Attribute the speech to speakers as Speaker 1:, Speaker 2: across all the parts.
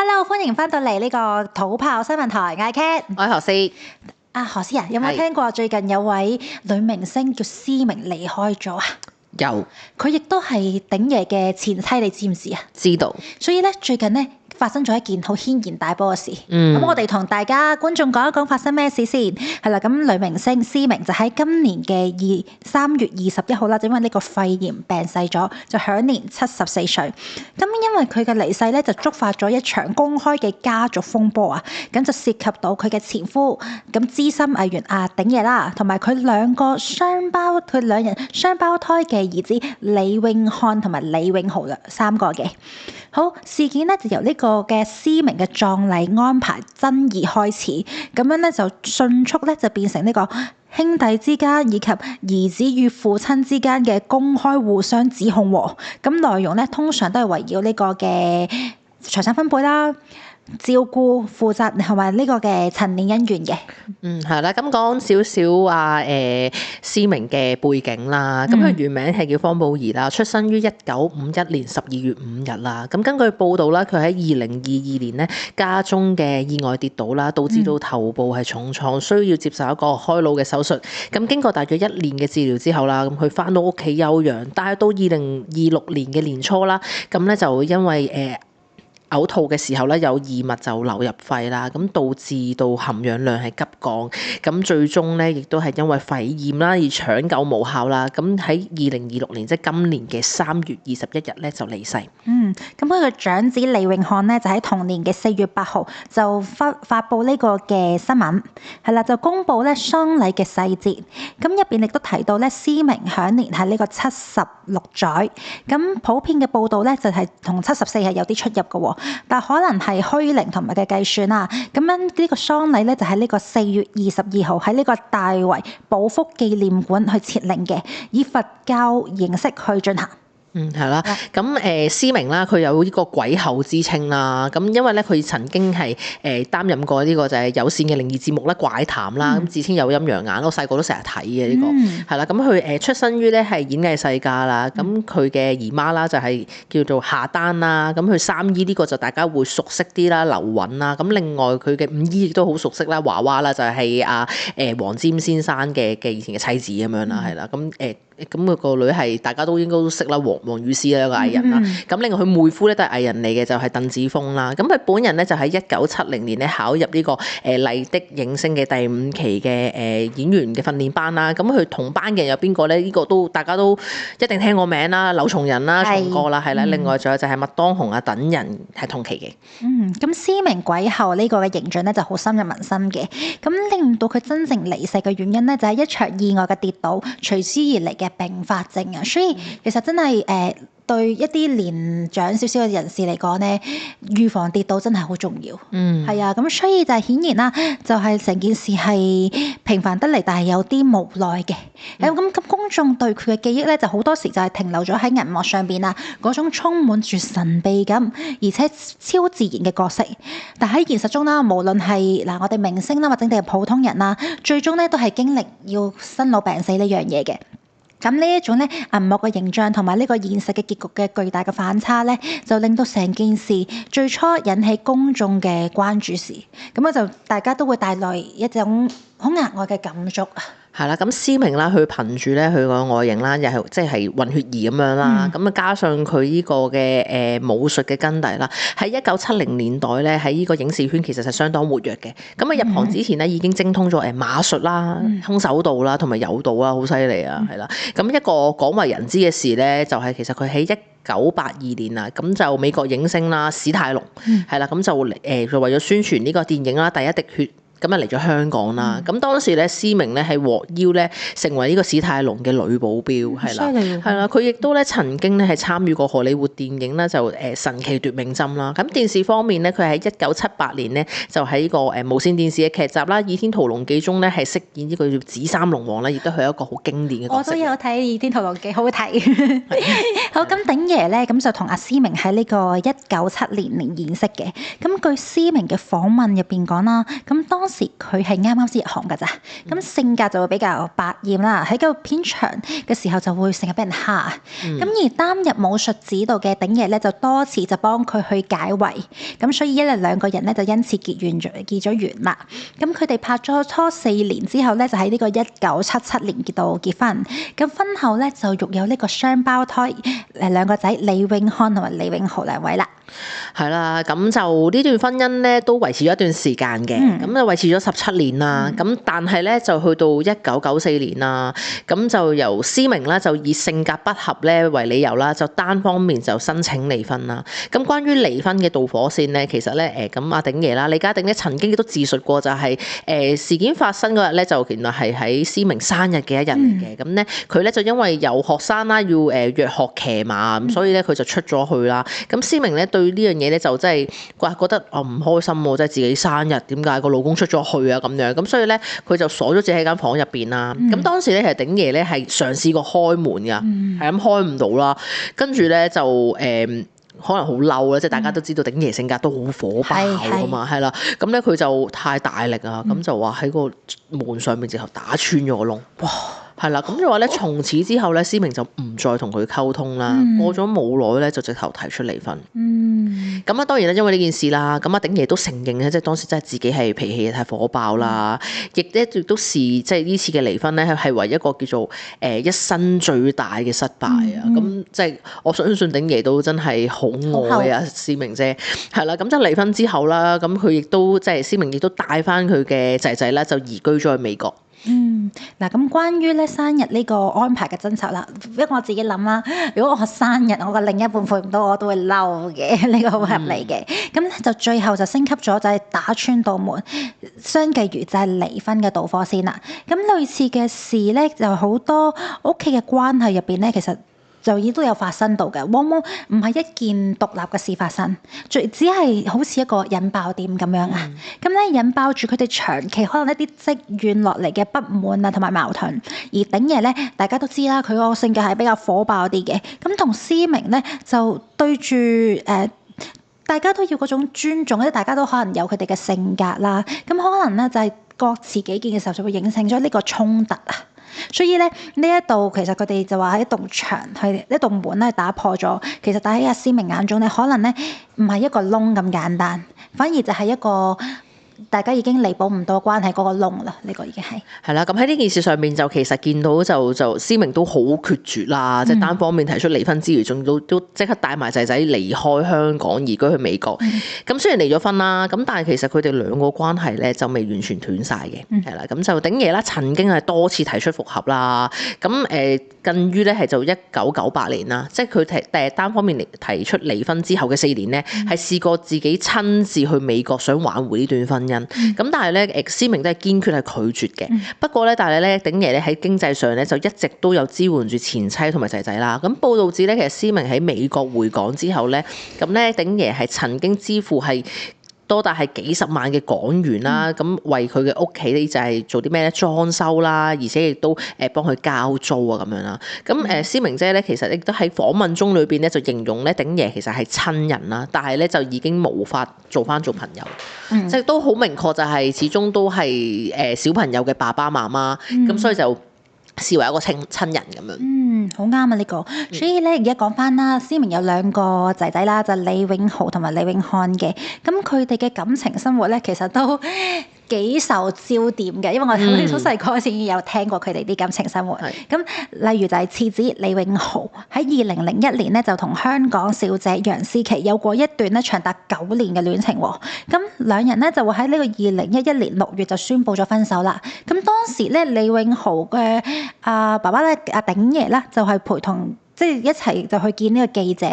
Speaker 1: Hello，歡迎翻到嚟呢個土炮新聞台，我係 Cat。
Speaker 2: 我係何詩。
Speaker 1: 何詩啊，有冇聽過最近有位女明星叫思明離開咗啊？
Speaker 2: 有，
Speaker 1: 佢亦都係鼎爺嘅前妻，你知唔知啊？
Speaker 2: 知道。
Speaker 1: 所以咧，最近咧發生咗一件好軒然大波嘅事。咁我哋同大家觀眾講一講發生咩事先。係啦，咁女明星思明就喺今年嘅3月21號啦，就因為呢個肺炎病逝咗，就享年74歲。咁因為佢嘅離世咧，就觸發咗一場公開嘅家族風波啊。咁就涉及到佢嘅前夫，咁資深藝員鼎爺啦，同埋佢兩人雙胞胎嘅兒子李永漢同埋李永豪3個嘅。好，事件咧就由呢個嘅思明嘅葬禮安排爭議開始，咁樣咧就迅速咧就變成呢個兄弟之間以及兒子與父親之間嘅公開互相指控喎。咁內容咧通常都係圍繞呢個嘅財產分配啦、照顧、負責同埋呢個嘅陳年恩怨嘅。
Speaker 2: 係啦，咁講少少話思明嘅背景啦。咁佢原名係叫方寶儀啦，出生於1951年12月5日啦。咁根據報道啦，佢喺2022年咧家中嘅意外跌倒啦，導致到頭部係重創，需要接受一個開腦嘅手術。咁經過大約1年嘅治療之後啦，咁佢翻到屋企休養。但係到2026年嘅年初啦，咁咧就因為嘔吐嘅時候咧，有異物就流入肺啦，咁導致到含氧量係急降，咁最終咧亦都係因為肺炎啦而搶救無效啦，咁喺2026年即係今年嘅3月21日咧就離世。
Speaker 1: 咁佢嘅長子李永漢咧就喺同年嘅4月8號就發布呢個嘅新聞，係啦，就公布咧喪禮嘅細節。咁入邊亦都提到咧思明享年係呢個76載，咁普遍嘅報道咧就係同74係有啲出入嘅喎。但可能係虛齡同埋嘅計算啦，咁樣呢個喪禮咧就喺呢個4月22號喺呢個大圍寶福紀念館去設靈嘅，以佛教形式去進行。
Speaker 2: 係啦，咁思明啦，佢有呢個鬼后之稱啦。咁因為咧，佢曾經係擔任過呢個就係有線嘅靈異節目啦，怪談啦，咁自稱有陰陽眼，我細個都成日睇嘅呢個，係啦。咁佢出身於咧係演藝世家啦。咁佢嘅姨媽啦就係叫做夏丹啦。咁佢三姨呢個就大家會熟悉啲啦，劉允啦。咁另外佢嘅五姨亦都好熟悉啦，華娃啦就係黃霑先生嘅以前嘅妻子咁樣啦，係啦。咁佢個女係大家都應該都識啦，黃雨詩啦，一個藝人啦。咁另外佢妹夫咧都係藝人嚟嘅，就係鄧梓峰啦。咁佢本人咧就喺1970年咧考入呢個麗的映聲嘅第5期嘅演員嘅訓練班啦。咁佢同班嘅人有邊個咧？呢個都大家都一定聽過名啦，柳松仁啦、松哥啦，係啦。另外仲有就係麥當雄等人係同期嘅。
Speaker 1: 咁思明鬼后呢個嘅形象咧就好深入民心嘅。咁令到佢真正離世嘅原因咧就係一場意外嘅跌倒，隨之而嚟嘅併發症啊，所以其實真係對一啲年長少少嘅人士嚟講咧，預防跌倒真係好重要。係啊，咁所以就係顯然啦，就係成件事係平凡得嚟，但係有啲無奈嘅。咁公眾對佢嘅記憶咧，就好多時就係停留咗喺銀幕上邊啊，嗰種充滿住神秘感，而且超自然嘅角色。但喺現實中啦，無論係我哋明星啦，或者係普通人啦，最終咧都係經歷要生老病死呢樣嘢嘅。咁呢一種咧銀幕嘅形象同埋呢個現實嘅結局嘅巨大嘅反差咧，就令到成件事最初引起公眾嘅關注時，咁就大家都會帶來一種好額外嘅感觸啊。
Speaker 2: 係啦，咁思明啦，佢憑住咧佢個外形啦，又係即係混血兒咁樣啦，咁加上佢呢個嘅武術嘅根底啦，喺1970年代咧喺呢個影視圈其實係相當活躍嘅。咁入行之前咧已經精通咗馬術啦、空手道啦同埋柔道啦，好犀利啊，係啦。咁一個廣為人知嘅事咧，就係其實佢喺1982年啊，咁就美國影星啦史泰龍係啦，咁就就為咗宣傳呢個電影啦《第一滴血》。咁啊嚟咗香港啦，咁當時咧思明咧係獲邀咧成為呢個史泰龍嘅女保鏢，係啦，係啦，佢亦都咧曾經咧係參與過荷里活電影啦，就神奇奪命針啦。咁電視方面咧，佢喺1978年咧就喺呢個無線電視嘅劇集啦《倚天屠龍記》中咧係飾演呢個叫紫衫龍王啦，亦都係一個好經典嘅角色。
Speaker 1: 我都有睇《倚天屠龍記》，好睇。好，咁鼎爺咧咁就同阿思明喺呢個1970年認識嘅。咁據思明嘅訪問入邊講啦，咁當當時佢係啱啱先入行㗎咋，咁性格就會比較百厭啦，喺個片場嘅時候就會成日俾人蝦。咁而擔任武術指導嘅鼎爺咧，就多次就幫佢去解圍，咁所以兩個人咧就因此結咗緣啦。咁佢哋拍咗拖4年之後咧，就喺呢個1977年結婚。咁婚後咧就育有呢個雙胞胎兩個仔李永漢同埋李永豪2位啦。
Speaker 2: 係啦，咁就呢段婚姻咧都維持咗一段時間嘅，咁就維持咗17年啦。咁但係咧就去到1994年啦，咁就由思明啦就以性格不合咧為理由啦，就單方面就申請離婚啦。咁關於離婚嘅導火線咧，其實咧咁阿鼎爺啦，李家鼎咧曾經亦都自述過就係事件發生嗰日咧就原來係喺思明生日嘅一日嚟嘅。咁咧佢咧就因為有學生啦要約學騎馬，咁所以咧佢就出咗去啦。咁思明咧對呢樣嘢咧就真係覺得唔開心喎，即係自己生日點解個老公出咗去啊咁樣，咁所以咧佢就鎖咗自己喺間房入邊啦。咁當時咧其實鼎爺咧係嘗試過開門㗎，係咁開唔到啦，跟住咧就可能好嬲啦，即係大家都知道鼎爺性格都好火爆㗎嘛，係啦，咁咧佢就太大力啊，咁就話喺個門上面直頭打穿咗個窿，哇！係啦，咁就話咧，從此之後咧，思明就唔再同佢溝通啦。過咗冇耐咧，就直頭提出離婚。咁啊，當然啦，因為呢件事啦，咁阿鼎爺都承認咧，即係當時真係自己係脾氣太火爆啦，亦都視即係呢次嘅離婚咧係為一個叫做一生最大嘅失敗啊。咁即係我相信鼎爺都真係好愛啊思明姐。係啦，咁就離婚之後啦，咁佢亦都即係思明亦都帶翻佢嘅仔仔啦，就移居咗去美國。
Speaker 1: 嗱，咁關於咧生日呢個安排嘅爭吵啦，因為我自己諗啦，如果我生日我嘅另一半陪唔到我，都會嬲嘅，呢個好合理嘅。咁咧就最後就升級咗，就係打穿道門，相繼如就係離婚嘅導火線啦。咁類似嘅事咧，就好多屋企嘅關係入邊咧，其實就亦都有發生到嘅，往往唔係一件獨立嘅事發生，只係好似一個引爆點咁樣啊。咁咧引爆住佢哋長期可能一啲積怨落嚟嘅不滿啊，同埋矛盾。而鼎爺咧，大家都知啦，佢個性格係比較火爆啲嘅。咁同思明咧就對住大家都要嗰種尊重，即大家都可能有佢哋嘅性格啦。咁可能咧就係各持己見嘅時候，就會形成咗呢個衝突啊。所以咧呢一度其實佢哋就話喺一棟牆，係一棟門咧打破咗。其實但喺阿思明眼中咧，可能咧唔係一個窿咁簡單，反而就係一個大家已經彌補唔到關係嗰個窿啦。呢個已經係
Speaker 2: 啦。咁喺呢件事上面就其實見到就思明都好決絕啦，即係單方面提出離婚之餘，仲都即刻帶埋仔仔離開香港移居去美國。咁雖然離咗婚啦，咁但係其實佢哋兩個關係咧就未完全斷晒嘅，係啦。咁就鼎爺啦，曾經係多次提出復合啦。咁近於咧係就1998年啦，即係佢單方面提出離婚之後嘅4年咧，係試過自己親自去美國想挽回呢段婚姻。咁但係咧，思明都係堅決係拒絕嘅。不過咧，但係咧，鼎爺咧喺經濟上咧就一直都有支援住前妻同埋仔仔啦。咁報道指咧，其實思明喺美國回港之後咧，咁咧鼎爺係曾經支付係多達係幾十萬嘅港元啦，咁為佢嘅屋企咧就係做啲咩咧裝修啦，而且亦都幫佢交租啊咁樣啦。咁思明姐咧其實亦都喺訪問中裏邊咧就形容咧鼎爺其實係親人啦，但係咧就已經無法做朋友，即係都好明確就係始終都係小朋友嘅爸爸媽媽，咁所以就視為一個親人咁樣。
Speaker 1: 好啱啊呢個。所以咧而家講翻啦，思明有2個仔仔啦，就李永豪同埋李永漢嘅。咁佢哋嘅感情生活咧，其實都幾受焦點嘅，因為我好細個時已經有聽過佢哋啲感情生活。咁例如就係次子李永豪喺2001年咧就同香港小姐楊思琦有過一段咧長達9年嘅戀情喎。咁兩人咧就會喺呢個2011年6月就宣布咗分手啦。咁當時咧李永豪嘅爸爸咧阿鼎爺咧就係陪同。即係一齊就去見呢個記者，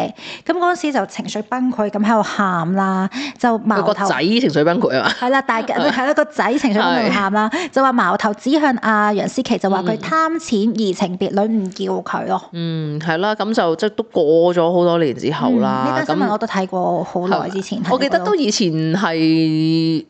Speaker 1: 咁嗰陣時就情緒崩潰咁喺度喊啦，就矛頭。
Speaker 2: 個仔情緒崩潰啊嘛？係
Speaker 1: 啦，大家係啦，個仔情緒崩潰喊啦，就話矛頭指向阿楊思琦，就話佢貪錢移情別戀，唔叫佢咯。係
Speaker 2: 啦，咁就即係都過咗好多年之後啦。
Speaker 1: 呢單新聞我都睇過好耐之前。
Speaker 2: 我記得都以前係。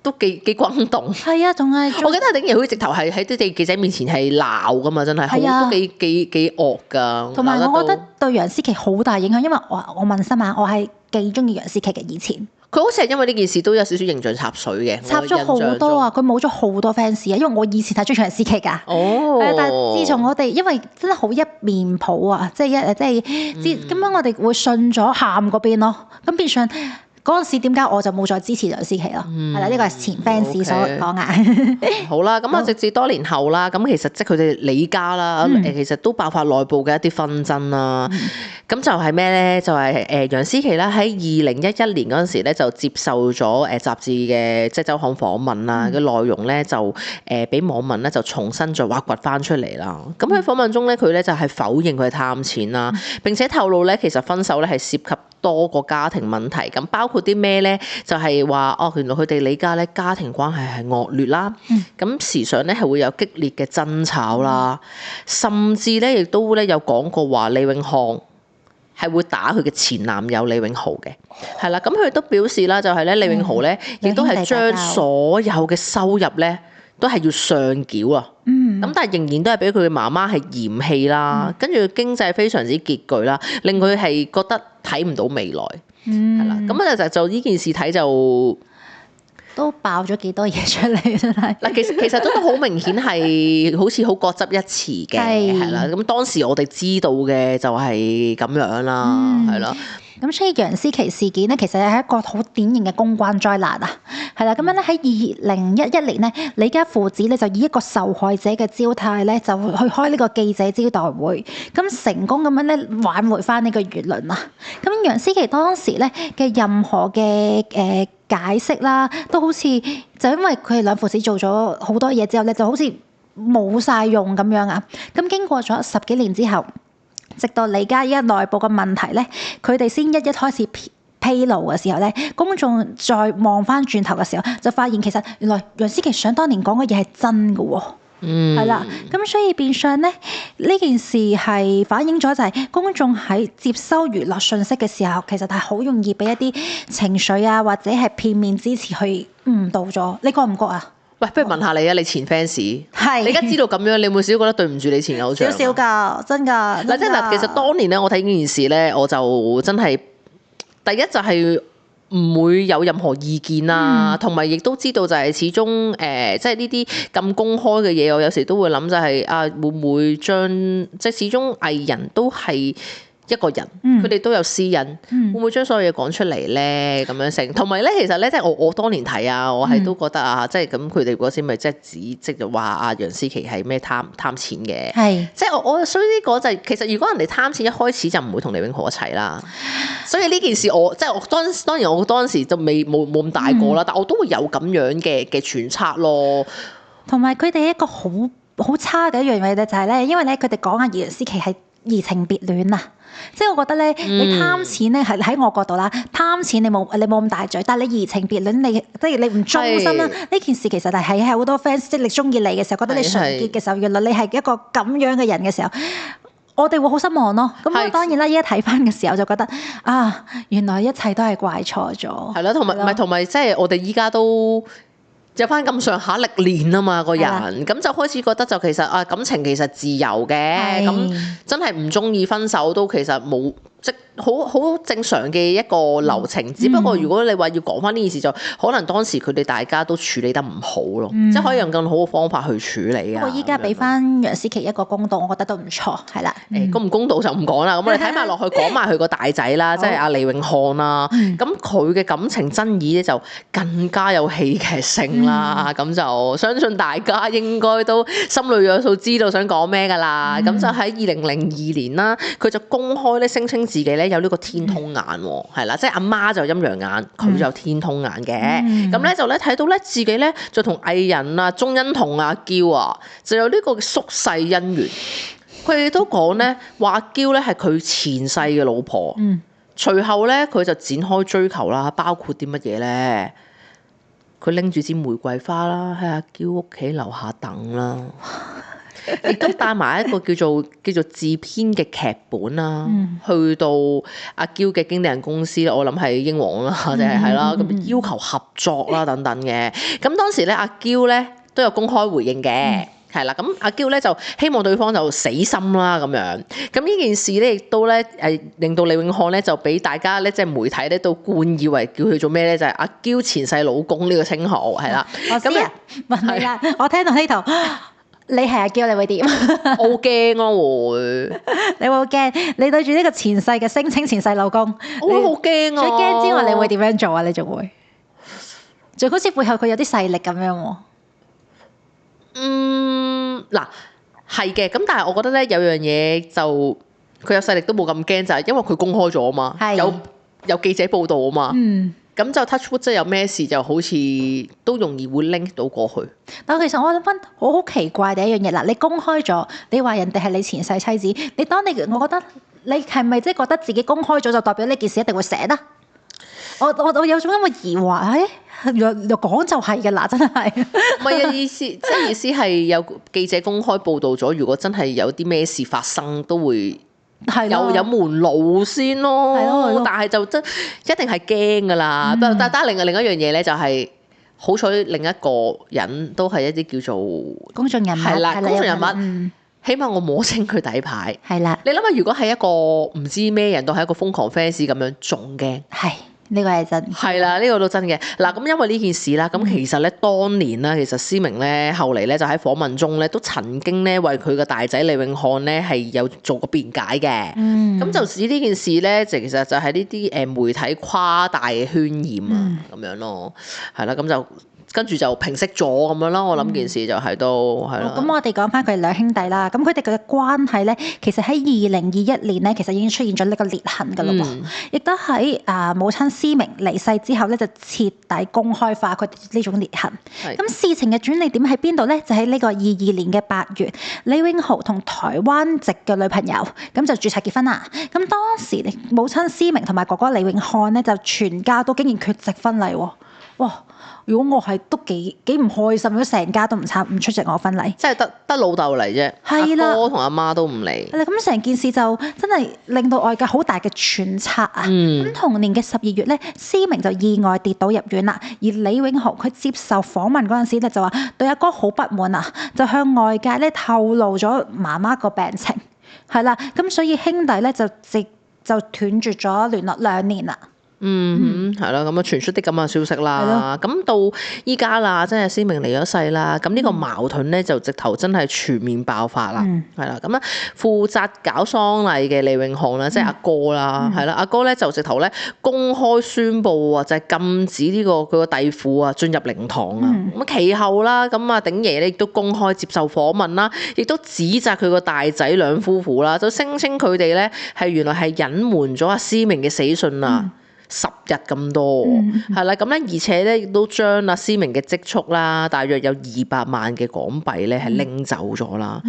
Speaker 2: 都幾轟動，
Speaker 1: 係啊，仲係
Speaker 2: 我記得鼎爺好似直頭係喺啲記者面前係鬧噶嘛，真係都幾惡噶。
Speaker 1: 同埋我覺得對楊思琦好大影響，因為我問新聞，我係幾中意楊思琦嘅以前。
Speaker 2: 佢好似係因為呢件事都有少少形象插水嘅，
Speaker 1: 插咗好多啊！佢冇咗好多 fans 啊，因為我以前睇《最長時期》㗎。
Speaker 2: 哦，
Speaker 1: 但係自從我哋因為真係好一面倒啊，即係咁樣我哋會信咗喊嗰邊咯，咁變相。嗰陣時點解我就冇再支持梁思琪咯？係啦，呢個係前 fans 所講啊。
Speaker 2: 好啦，咁啊，直至多年後啦，咁其實即係佢哋李家啦，其實都爆發內部嘅一啲紛爭啦。咁就係咩咧？就係楊思琦咧喺2011年嗰陣時咧就接受咗雜誌嘅即係週刊訪問啦，嘅內容咧就俾網民咧就重新再挖掘翻出嚟啦。咁喺訪問中咧，佢咧就係否認佢係貪錢啦，並且透露咧其實分手咧係涉及多個家庭問題，咁包括啲咩咧？就係話原來佢哋李家咧家庭關係係惡劣啦，咁時常咧係會有激烈嘅爭吵啦，甚至咧亦都咧有講過話李永漢係會打佢嘅前男友李永豪嘅，係啦，咁佢都表示啦，就係咧李永豪咧亦都係將所有嘅收入咧都係要上繳啊，咁但係仍然都係俾佢嘅媽媽係嫌棄啦，跟住經濟非常之拮據啦，令佢係覺得睇唔到未來，係啦，咁啊就呢件事睇就
Speaker 1: 都爆咗幾多嘢出嚟真係。
Speaker 2: 嗱，其實都好明顯係好似好各執一詞嘅，係啦，咁當時我哋知道嘅就係咁樣啦，係啦。
Speaker 1: 咁所以楊思琦事件咧，其實係一個好典型嘅公關災難啊，係啦。咁樣咧喺2011年咧，李家父子咧就以一個受害者嘅姿態咧，就去開呢個記者招待會，咁成功咁樣咧挽回翻呢個輿論啊。咁楊思琦當時咧嘅任何嘅解釋啦，都好似就因為佢哋兩父子做咗好多嘢之後咧，就好似冇晒用咁樣啊。咁經過咗10幾年之後，直到李家依家內部嘅問題咧，佢哋先一開始披露嘅時候咧，公眾再望翻轉頭嘅時候，就發現其實原來楊思琦想當年講嘅嘢係真嘅喎，係啦。咁所以變相咧，呢件事係反映咗就係公眾喺接收娛樂訊息嘅時候，其實係好容易俾一啲情緒啊，或者係片面之詞去誤導咗。你覺唔覺啊？
Speaker 2: 喂，不如問下你啊，你前 fans
Speaker 1: 係
Speaker 2: 你而家知道咁樣，你有冇少覺得對唔住你前偶像？
Speaker 1: 少少㗎，真㗎。
Speaker 2: 嗱，即係嗱，其實當年咧，我睇呢件事咧，我就真係第一就係唔會有任何意見啦，同埋亦都知道就係始終即係呢啲咁公開嘅嘢，我有時都會諗就係會唔會將即係始終藝人都係一個人，佢哋都有私隱，會唔會將所有嘢講出嚟咧？咁樣成，同埋咧，其實咧，即係我當年睇啊，我係都覺得即係咁佢哋嗰時咪即係即係話楊思琦係咩貪錢嘅，
Speaker 1: 係
Speaker 2: 即係我所以呢個就係其實如果人哋貪錢一開始就唔會同李永豪一齊啦，所以呢件事即係我當然我當時就冇咁大個啦，但我都會有咁樣嘅揣測咯。同
Speaker 1: 埋佢哋一個好差嘅一樣嘢咧，就係咧，因為咧佢哋講楊思琦係移情別戀啊。即係我覺得咧，你貪錢咧係喺我角度啦，貪錢你冇咁大罪，但係你移情別戀，你即係你唔忠心啦。呢件事其實係喺好多 fans 即係你中意你嘅時候，覺得你純潔嘅時候，原來你係一個咁樣嘅人嘅時候，我哋會好失望咯。咁當然啦，依家睇翻嘅時候就覺得原來一切都係怪錯咗。係咯，
Speaker 2: 同埋即係我哋依家都有翻咁上下歷練啊嘛，個人咁就開始覺得就其實感情其實自由嘅，咁真係唔中意分手都其實冇即好正常嘅一個流程。只不過如果你話要講翻呢件事，就可能當時佢哋大家都處理得唔好咯，即係可以用更好嘅方法去處理啊。
Speaker 1: 不過依家俾翻楊思琦一個公道，我覺得都唔錯，係啦。
Speaker 2: 公唔公道就唔講啦。咁我哋睇埋落去講埋佢個大仔啦，即係阿李永漢啦。咁佢嘅感情爭議咧就更加有戲劇性啦。咁就相信大家應該都心裏有數，知道想講咩㗎啦。咁就喺2002年啦，佢就公開咧聲稱自己咧有呢個天通眼喎，係啦，即係阿媽就陰陽眼，佢就天通眼嘅。咁咧就咧睇到咧自己咧就同藝人鐘欣桐阿嬌啊，就有呢個宿世姻緣。佢哋都講咧話阿嬌咧係佢前世嘅老婆。隨後咧佢就展開追求啦，包括啲乜嘢咧？佢拎住支玫瑰花啦，喺阿嬌屋企樓下等啦。亦都帶埋一個叫做自編嘅劇本啦，去到阿嬌嘅經理人公司，我諗係英皇啦，或者係啦，咁要求合作啦等等嘅。咁當時咧，阿嬌咧都有公開回應嘅，係啦，咁阿嬌咧就希望對方就死心啦咁樣。咁呢件事咧亦都咧令到李永漢咧就俾大家咧即係媒體咧都冠以為叫佢做咩咧，就係阿嬌前世老公呢個稱號係啦。
Speaker 1: 我知啊，問你啦，我聽到呢度，你係阿嬌，你會點？
Speaker 2: 我好驚咯會，
Speaker 1: 你會好驚？你對住呢個前世嘅聲稱前世老公，
Speaker 2: 我會好驚啊！
Speaker 1: 最驚之外，你會點樣做啊？你仲會？就好似背後佢有啲勢力咁樣喎。
Speaker 2: 嗱係嘅，咁但係我覺得咧有樣嘢就佢有勢力都冇咁驚，就係因為佢公開咗啊嘛，
Speaker 1: 係
Speaker 2: 有記者報道啊嘛，咁就 touch wood 即係有咩事就好似都容易會 link 到過去。
Speaker 1: 但其實我諗翻好奇怪嘅一樣嘢啦，你公開咗，你話人哋係你前世妻子，我覺得你係咪即係覺得自己公開咗就代表呢件事一定會寫得？我有種咁嘅疑惑，又講就係嘅啦，真係。
Speaker 2: 唔係啊，意思係有記者公開報導咗，如果真係有啲咩事發生，都會有門路先咯。係咯，但係就真一定係驚㗎啦。但另一樣嘢咧，就係好彩另一個人都係一啲叫做
Speaker 1: 公眾人物，
Speaker 2: 係啦，公眾人物。起碼我摸清佢底牌。
Speaker 1: 係啦，
Speaker 2: 你諗下，如果係一個唔知咩人，都係一個瘋狂 fans 咁樣，仲驚。
Speaker 1: 係。呢個係真
Speaker 2: 係啦，呢個都真嘅。嗱，咁因為呢件事啦，咁其實咧當年啦，其實思明咧後嚟咧就喺訪問中咧都曾經咧為佢個大仔李永漢咧係有做過辯解嘅。咁就指呢件事咧，其實就係呢啲媒體誇大嘅渲染啊咁樣咯。係啦，咁就。跟住就平息咗咁樣啦，我諗件事就係都係啦。
Speaker 1: 咁我哋講翻佢哋兩兄弟啦，咁佢哋嘅關係咧，其實喺2021年咧，其實已經出現咗呢個裂痕㗎啦喎，亦都喺母親思明離世之後咧，就徹底公開化佢呢種裂痕。咁事情嘅轉捩點喺邊度咧？就喺呢個22年嘅8月，李永豪同台灣籍嘅女朋友咁就註冊結婚啦。咁當時母親思明同埋哥哥李永漢咧，就全家都竟然缺席婚禮喎，哇！如果我係都幾唔開心，如果成家都唔出席我婚禮，
Speaker 2: 即係得老豆嚟啫，
Speaker 1: 係啦，
Speaker 2: 阿哥同阿媽都唔嚟。
Speaker 1: 係啦，咁成件事就真係令到外界好大嘅揣測啊！咁同年嘅12月咧，思明就意外跌倒入院啦，而李永豪佢接受訪問嗰陣時咧就話對阿哥好不滿啊，就向外界咧透露咗媽媽個病情，係啦，咁所以兄弟咧就斷絕咗聯絡2年啦。
Speaker 2: 係啦，咁啊傳出啲咁嘅消息啦，咁到依家啦，真係思明離咗世啦，咁呢個矛盾咧就直頭真係全面爆發啦，係啦，咁啊負責搞喪禮嘅李永漢啦，即係阿哥啦，係啦，阿哥咧就直頭咧公開宣佈啊，就係禁止呢個佢個弟婦啊進入靈堂啊，咁其後啦，咁啊鼎爺咧亦都公開接受訪問啦，亦都指責佢個大仔兩夫婦啦，就聲稱佢哋咧係原來係隱瞞咗阿思明嘅死訊啊。10日咁多，係啦，咁咧，而且咧亦都將阿思明嘅積蓄啦，大約有200萬嘅港幣咧，係拎走咗啦。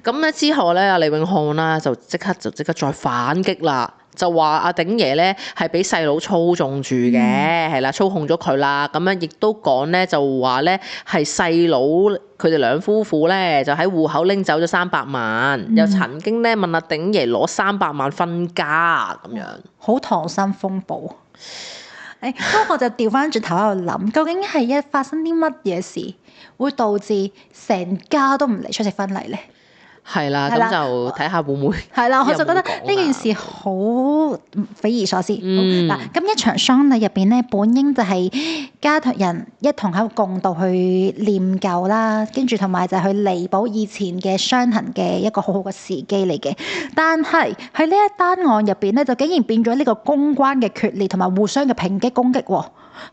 Speaker 2: 咁咧之後咧，阿李永漢啦就即刻再反擊啦，就話阿鼎爺咧係俾細佬操縱住嘅，係啦，操控咗佢啦。咁樣亦都講咧，就話咧係細佬佢哋兩夫婦咧就喺戶口拎走咗300萬，又曾經咧問阿鼎爺攞300萬分家咁樣，
Speaker 1: 好溏心風暴。咁我就調翻轉頭喺度諗，究竟係發生啲乜嘢事會導致成家都唔嚟出席婚禮咧？
Speaker 2: 係啦，咁就睇下會唔會
Speaker 1: 係啦，我就覺得呢件事好匪夷所思。嗱，咁一場喪禮入邊咧，本應就係家庭人一同喺度共度去念舊啦，跟住同埋就去彌補以前嘅傷痕嘅一個好好嘅時機嚟嘅。但係喺呢一單案入邊咧，就竟然變咗呢個公關嘅決裂同埋互相嘅抨擊攻擊喎。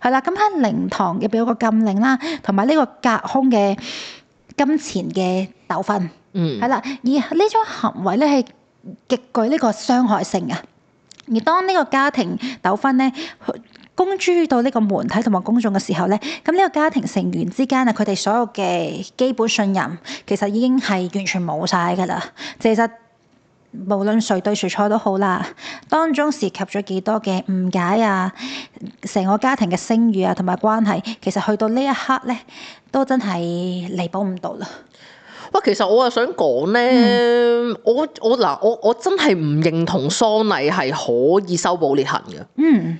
Speaker 1: 係啦，咁喺靈堂入邊有個禁令啦，同埋呢個隔空嘅金錢嘅糾紛。係啦，而呢種行為咧係極具呢個傷害性嘅。而當呢個家庭糾紛咧公諸到呢個媒體同埋公眾嘅時候咧，咁呢個家庭成員之間啊，佢哋所有嘅基本信任其實已經係完全冇晒㗎啦。其實無論誰對誰錯都好啦，當中涉及咗幾多嘅誤解啊，成個家庭嘅聲譽啊同埋關係，其實去到呢一刻咧，都真係彌補唔到啦。
Speaker 2: 喂，其實我又想講咧，我真係唔認同喪禮係可以修補裂痕嘅。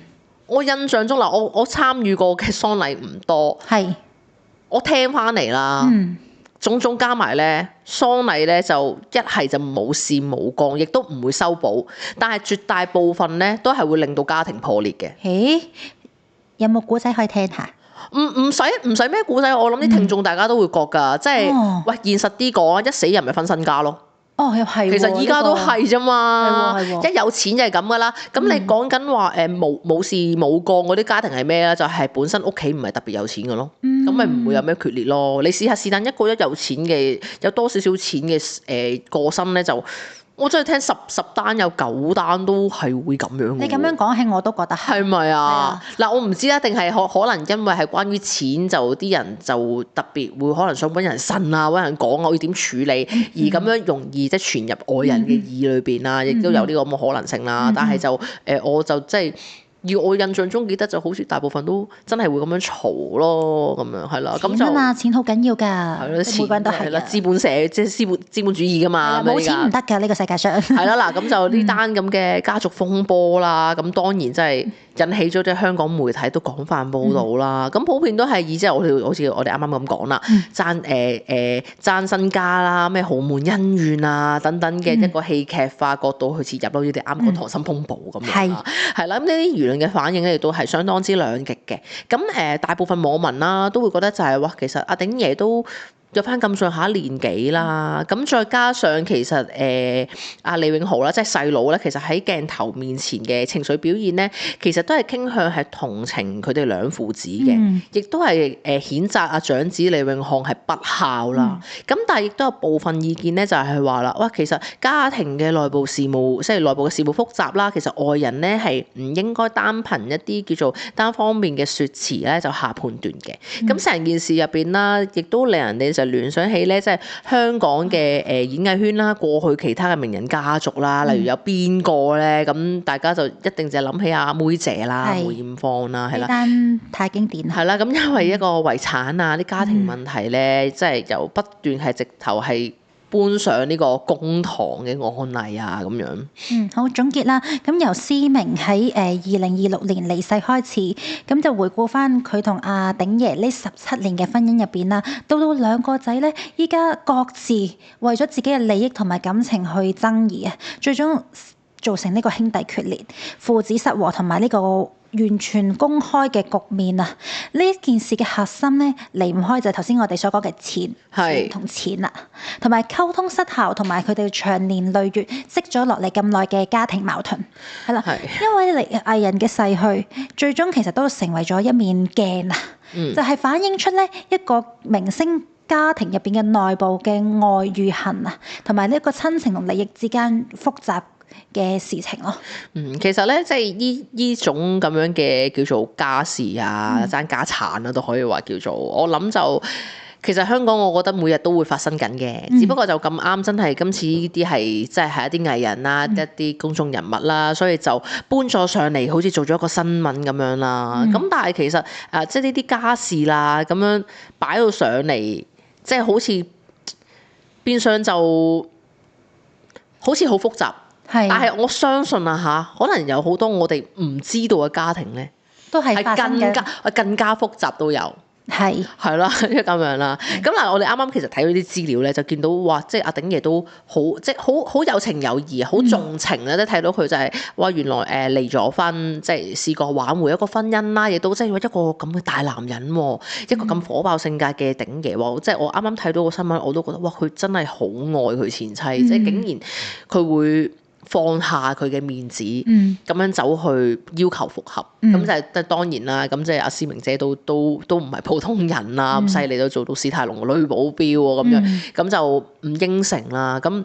Speaker 2: 我印象中我參與過嘅喪禮唔多，係我聽翻嚟啦，種種加埋咧，喪禮咧就一係就冇事冇幹，亦都唔會修補，但係絕大部分咧都係會令到家庭破裂嘅。
Speaker 1: 誒，有冇古仔可以聽下？
Speaker 2: 唔使咩故仔，我諗啲聽眾大家都會覺㗎，即係喂現實啲講，一死人咪分身家咯。
Speaker 1: 哦，又係喎，
Speaker 2: 其實依家都係啫嘛，
Speaker 1: 係喎
Speaker 2: 一有錢就係咁噶啦。咁你講緊話冇事冇幹嗰啲家庭係咩咧？就係本身屋企唔係特別有錢嘅咯，咁咪唔會有咩決裂咯。你試下是但一個有錢嘅，有多少少錢嘅過身咧就。我真係聽十單有9單都係會咁樣。
Speaker 1: 你咁樣講起我都覺得
Speaker 2: 係咪啊？嗱，我唔知啦，定係可能因為係關於錢，就啲人就特別會可能想揾人呻啊，揾人講我要點處理，而咁樣容易即係傳入外人嘅耳裏邊啦，亦都有呢個咁嘅可能性啦。但係就我就即係。要我印象中記得就好似大部分都真係會咁樣嘈咯，咁樣係啦。咁
Speaker 1: 錢啊嘛，錢好緊要㗎，
Speaker 2: 係咯，
Speaker 1: 每個人都係
Speaker 2: 啦，資本社即係資本主義㗎嘛，
Speaker 1: 冇錢唔得㗎呢個世界上。
Speaker 2: 係啦，嗱咁就呢單咁嘅家族風波啦，咁當然真係引起咗即係香港媒體都廣泛報導啦。咁普遍都係以即係好似我哋啱啱咁講啦，爭身家啦，咩豪門恩怨啊等等嘅一個戲劇化角度去切入咯，呢啲啱講溏心風暴咁樣啦，係啦，咁呢啲輿論嘅反應咧亦都係相當之兩極嘅。咁大部分網民啦都會覺得就係哇，其實阿鼎爺都有翻咁上下年紀啦，咁再加上其實阿李永豪啦，即係細佬咧，其實喺鏡頭面前嘅情緒表現咧，其實都係傾向係同情佢哋兩父子嘅，亦都係譴責阿長子李永漢係不孝啦。咁但係亦都有部分意見咧，就係話啦，哇，其實家庭嘅內部事務，即係內部嘅事務複雜啦，其實外人咧係唔應該單憑一啲叫做單方面嘅説辭咧就下判斷嘅。咁成件事入邊啦，亦都令人哋就聯想起咧，即係香港嘅演藝圈啦，過去其他嘅名人家族啦，例如有邊個咧，咁大家就一定就諗起阿妹姐啦、梅艷芳啦，係啦，
Speaker 1: 單太經典啦。
Speaker 2: 係啦，咁因為一個遺產啊、啲家庭問題咧，即係由不斷係直頭係搬上呢個公堂嘅案例啊，咁樣。
Speaker 1: 好，總結啦。咁由思明喺2026年離世開始，咁就回顧翻佢同阿鼎爺呢17年嘅婚姻入邊啦。到兩個仔咧，依家各自為咗自己嘅利益同埋感情去爭議啊，最終造成呢個兄弟決裂、父子失和同埋呢個完全公開嘅局面啊！呢件事嘅核心咧，離唔開就係頭先我哋所講嘅錢同錢啦，同埋溝通失效，同埋佢哋長年累月積咗落嚟咁耐嘅家庭矛盾，係啦。因為藝人嘅逝去，最終其實都成為咗一面鏡啊！就係反映出咧一個明星家庭入邊嘅內部嘅愛與恨啊，同埋呢一個親情同利益之間複雜嘅事情咯。
Speaker 2: 其實咧，即係呢種咁樣嘅叫做家事啊、爭家產啊，都可以話叫做。我諗就其實香港，我覺得每日都會發生緊嘅，只不過就咁啱，真係今次呢啲係即係一啲藝人啦、一啲公眾人物啦，所以就搬咗上嚟，好似做咗一個新聞咁樣啦。咁但係其實即係呢啲家事啦，咁樣擺到上嚟，即係好似變相就好似好複雜。但係我相信啊可能有好多我哋唔知道嘅家庭咧，
Speaker 1: 都係
Speaker 2: 更加複雜都有。係啦，即係咁樣啦。咁嗱，我哋啱啱其實睇到啲資料咧，就見到哇，即係阿鼎爺都好，即係好有情有義，好重情咧。即係睇到佢就係哇，原來離咗婚，即係試過挽回一個婚姻啦，亦都即係一個咁嘅大男人，一個咁火爆性格嘅鼎爺喎。即係我啱啱睇到個新聞，我都覺得哇，佢真係好愛佢前妻，即係竟然佢會放下佢嘅面子，咁樣走去要求復合，咁就係當然啦。咁即係阿思明姐都唔係普通人啦，咁犀利都做到史泰龍嘅女保鏢喎，咁樣咁就唔應承啦。咁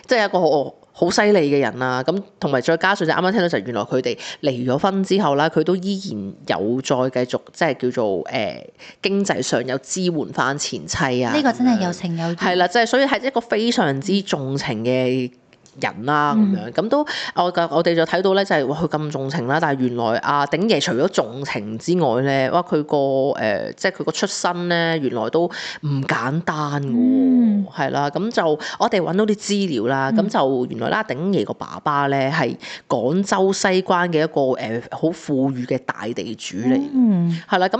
Speaker 2: 即係一個好犀利嘅人啦。咁同埋再加上就啱啱聽到就原來佢哋離咗婚之後啦，佢都依然有再繼續即係叫做經濟上有支援翻前妻啊。
Speaker 1: 呢個真係有情有義。
Speaker 2: 係啦，即係所以係一個非常之重情嘅人啦咁樣，咁都我哋就睇到咧，就係哇佢咁重情啦，但係原來阿鼎爺除咗重情之外咧，哇佢個即係佢個出身咧，原來都唔簡單嘅喎，係啦，咁就我哋揾到啲資料啦，咁就原來啦鼎爺個爸爸咧係廣州西關嘅一個好富裕嘅大地主嚟，係啦，咁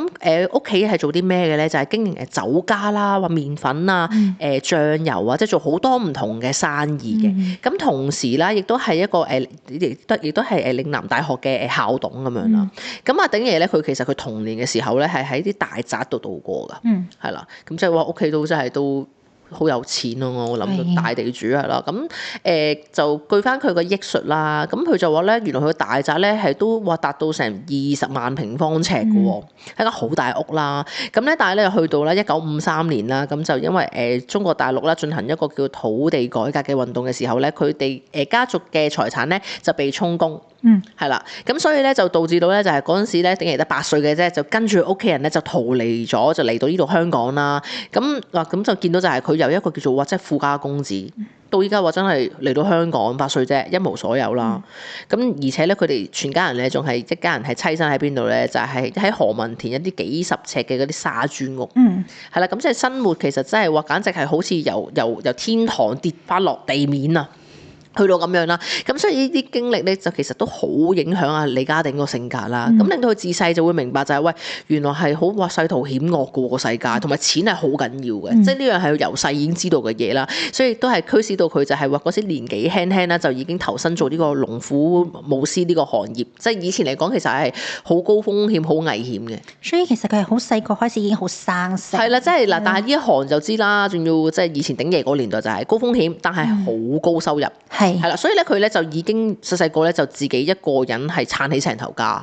Speaker 2: 屋企係做啲咩嘅咧？就係經營酒家啦，話麵粉啊、醬油啊，即係做好多唔同嘅生意嘅，咁同時啦，亦都係一個亦都係嶺南大學嘅校董咁樣啦。咁阿鼎爺咧，佢其實佢童年嘅時候咧，係喺啲大宅度度過㗎，係啦。咁即係話屋企都真係都好有錢咯，我諗到大地主係啦。咁就據翻佢個憶述啦，咁佢就話咧，原來佢個大宅咧係都話達到成20萬平方尺嘅喎，係間好大屋啦。咁咧，但係咧去到咧1953年啦，咁就因為中國大陸啦進行一個叫土地改革嘅運動嘅時候咧，佢哋家族嘅財產咧就被充公。係啦，咁所以咧就導致到咧就係嗰陣時咧鼎爺得8歲嘅啫，就跟住屋企人咧就逃離咗，就嚟到呢度香港啦。咁就見到就係佢由一個叫做即係富家公子，到依家話真係嚟到香港8歲啫，一無所有啦。咁而且咧佢哋全家人咧仲係一家人係棲身喺邊度咧？就係喺何文田一啲幾十尺嘅嗰啲沙磚屋。係啦，咁即係生活其實真係話簡直係好似由天堂跌翻落地面啊！去到咁樣啦，咁所以呢啲經歷咧就其實都好影響阿李家鼎個性格啦。咁令到佢自細就會明白就係喂，原來係好話世途險惡過個世界，同埋錢係好緊要嘅，即係呢樣係由細已經知道嘅嘢啦。所以都係驅使到佢就係話嗰時年紀輕輕啦，就已經投身做呢個龍虎武師呢個行業。即係以前嚟講，其實係好高風險、好危險嘅。
Speaker 1: 所以其實佢係好細個開始已經好生性。係
Speaker 2: 啦，即係嗱，但係呢一行就知啦，仲要即係以前鼎爺嗰年代就係高風險，但係好高收入。係啦，所以咧佢咧就已經細個咧就自己一個人係撐起成頭家，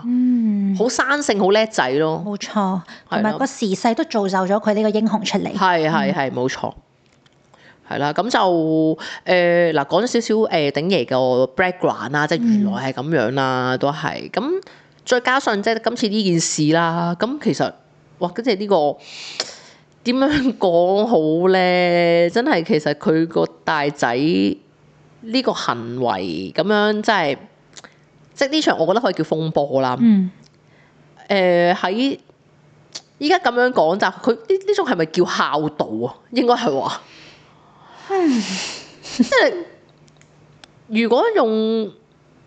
Speaker 2: 好生性，好叻仔咯。
Speaker 1: 冇錯，同埋個時勢都造就咗佢呢個英雄出嚟。
Speaker 2: 係冇錯，係啦。咁就嗱講咗少少鼎爺個 background 啦，即係原來係咁樣啦，都係咁。再加上即係今次呢件事啦，咁其實哇，即係呢個點樣講好咧？真係其實佢個大仔。呢個行為咁樣即係呢場，我覺得可以叫風波啦。喺依家咁樣講就佢呢種係咪叫孝道啊？應該係話，即係如果用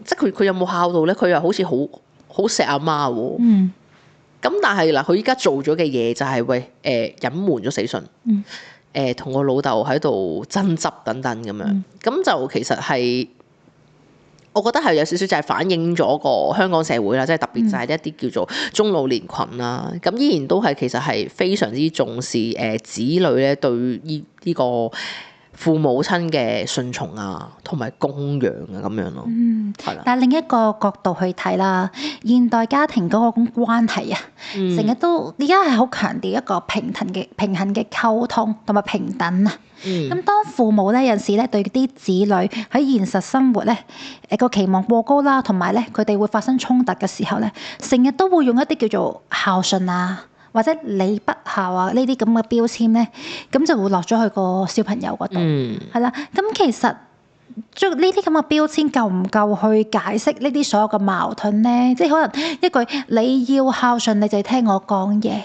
Speaker 2: 即係佢有冇孝道咧？佢又好似好錫阿媽喎。咁但係嗱，佢依家做咗嘅嘢就係喂隱瞞咗死訊。同我老豆喺度爭執等等咁樣，咁就其實係，我覺得係有少少就係反映咗個香港社會啦，即係特別就係一啲叫做中老年群啦，咁依然都係其實係非常之重視子女咧對呢個父母親嘅順從啊，同埋供養啊咁樣咯。係啦。但係另一個角度去睇啦，現代家庭嗰個關係啊，成日都而家係好強調一個平衡嘅溝通同埋平等啊。咁當父母咧有陣時咧對啲子女喺現實生活咧個期望過高啦，同埋咧佢哋會發生衝突嘅時候咧，成日都會用一啲叫做孝順啊，或者你不孝啊呢啲咁嘅標籤咧，咁就會落咗去個小朋友嗰度，係啦。咁其實將呢啲咁嘅標籤夠唔夠去解釋呢啲所有嘅矛盾咧？即係可能一句你要孝順，你就聽我講嘢，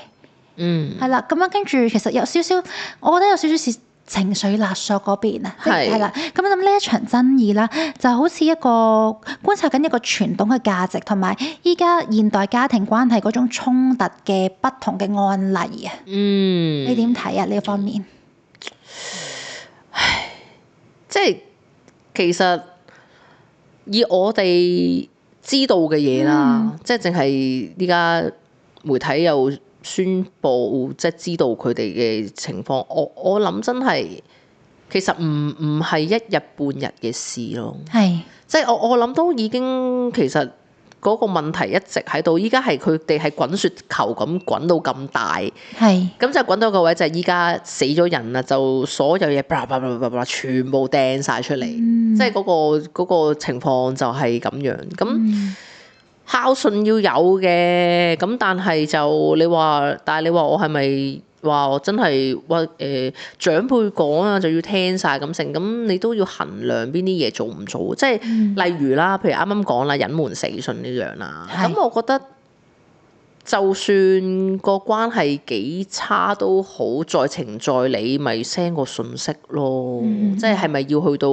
Speaker 2: 係啦。咁樣跟住其實有少少，我覺得有少少是情緒勒索嗰邊啊，係啦。咁呢一場爭議啦，就好似一個觀察緊一個傳統嘅價值，同埋依家現代家庭關係嗰種衝突嘅不同嘅案例啊。你點睇啊？呢一方面，即係其實以我哋知道嘅嘢啦，即係淨係依家媒體又宣佈即係知道佢哋嘅情況，我諗真係其實唔係一日半日嘅事咯。係，即係我諗都已經其實嗰個問題一直喺度，依家係佢哋係滾雪球咁滾到咁大。係，咁就滾到個位就係依家死咗人啦，就所有嘢全部掟晒出嚟，即係嗰個情況就係咁樣咁。孝順要有嘅，咁但係你話我係咪話我真係話長輩講啊就要聽晒咁成，咁你都要衡量邊啲嘢做唔做，即係例如啦，譬如啱啱講啦隱瞞死訊呢樣啦，咁我覺得。就算個關係幾差都好，在情在理，咪 send 個信息咯。即係咪要去到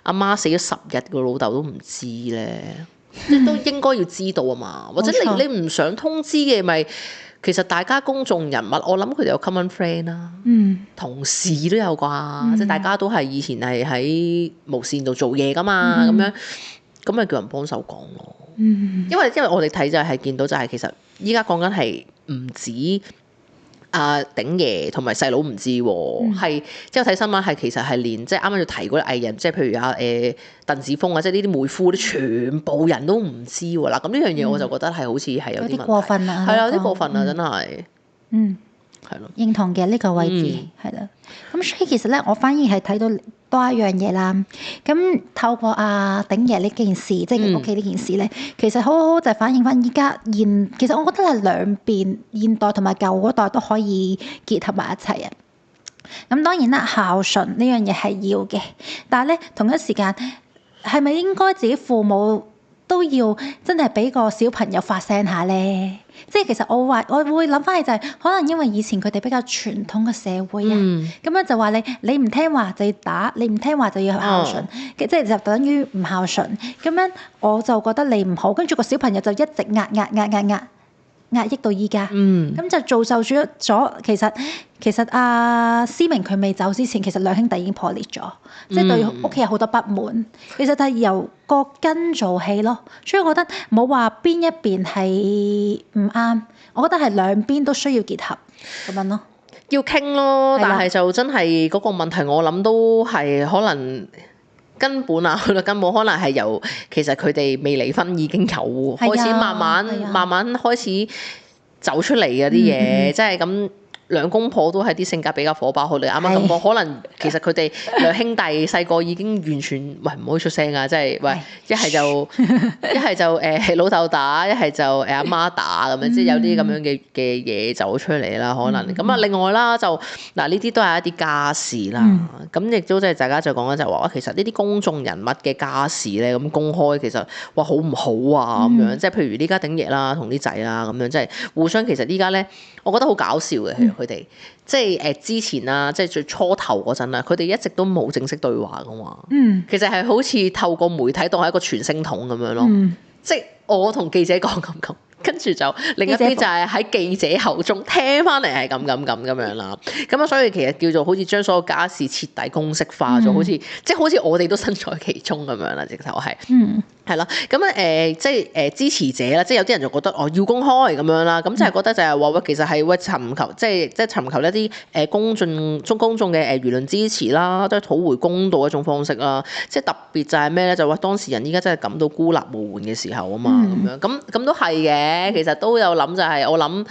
Speaker 2: 阿媽死咗10日個老豆都唔知咧？即係都應該要知道啊嘛。或者你唔想通知嘅咪，其實大家公眾人物，我諗佢哋有 common friend 啦，同事都有啩。即係大家都係以前係喺無線度做嘢噶嘛，咁樣咁咪叫人幫手講咯。因為我哋睇就係見到就係其實依家講緊係唔止阿鼎爺同埋細佬唔知喎，係即係睇新聞係其實係連即係啱啱要提嗰啲藝人，即係譬如阿鄧子峰啊，即係呢啲妹夫啲全部人都唔知喎啦。咁呢樣嘢我就覺得係好似係有啲
Speaker 1: 過分啊，
Speaker 2: 係有啲過分啊，真係。係咯，
Speaker 1: 認同嘅呢個位置係啦。咁所以其實咧，我反而係睇到多一樣嘢啦。咁透過阿鼎爺呢件事，即係屋企呢件事咧，其實好好就係反映翻依家其實我覺得係兩邊現代同埋舊嗰代都可以結合埋一齊啊。咁當然啦，孝順呢樣嘢係要嘅，但係咧同一時間係咪應該自己父母都要真係俾個小朋友發聲下咧？即係其實我會諗翻起就係可能因為以前佢哋比較傳統嘅社會啊，咁樣就話你唔聽話就要打，你唔聽話就要孝順，即係就等於唔孝順。咁樣我就覺得你唔好，跟住個小朋友就一直壓抑到依家，咁就造就咗其實阿思明佢未走之前，其實兩兄弟已經破裂咗，即係對屋企有好多不滿。其實就係由個根做起咯，所以我覺得冇話邊一邊係唔啱，我覺得係兩邊都需要結合咁樣咯，
Speaker 2: 要傾咯。但係就真係嗰個問題，我諗都係可能。根本啊，去到根本可能係由其實佢哋未離婚已經有開始慢慢開始走出嚟嘅啲嘢，即係咁兩公婆都係啲性格比較火爆，佢哋啱啱咁講，可能其實佢哋兩兄弟細個已經完全唔可以出聲啊，即係一係就老豆打，一係就阿媽打咁樣，即係有啲咁樣嘅嘢走出嚟啦，可能咁啊。另外啦，就嗱呢啲都係一啲家事啦，咁亦都即係大家就講緊就話，其實呢啲公眾人物嘅家事咧，咁公開其實話好唔好啊咁樣，即係譬如呢家鼎爺啦同啲仔啦咁樣，即係互相其實依家咧，我覺得好搞笑嘅。佢哋即係之前啊，即係最初頭嗰陣啊，佢哋一直都冇正式對話噶嘛。其實係好似透過媒體當係一個傳聲筒咁樣咯。即係我同記者講咁，跟住就另一啲就係喺記者口中聽翻嚟係咁樣啦。咁啊，所以其實叫做好似將所有家事徹底公式化咗，好似我哋都身在其中咁樣啦，直頭係。係咯，咁即係支持者啦，即係有啲人就覺得要公開咁樣啦，咁就係覺得就係話其實係尋求即係尋求一啲公眾嘅輿論支持啦，都係討回公道一種方式啦。即係特別就係咩咧？就話當事人依家真係感到孤立無援嘅時候啊嘛，咁樣咁都係嘅。其實都有諗就係我諗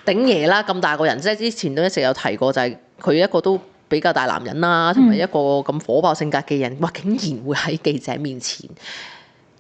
Speaker 2: 鼎爺啦，咁大個人，即係之前都一直有提過，就係佢一個都比較大男人啦，同埋一個咁火爆性格嘅人，哇！竟然會喺記者面前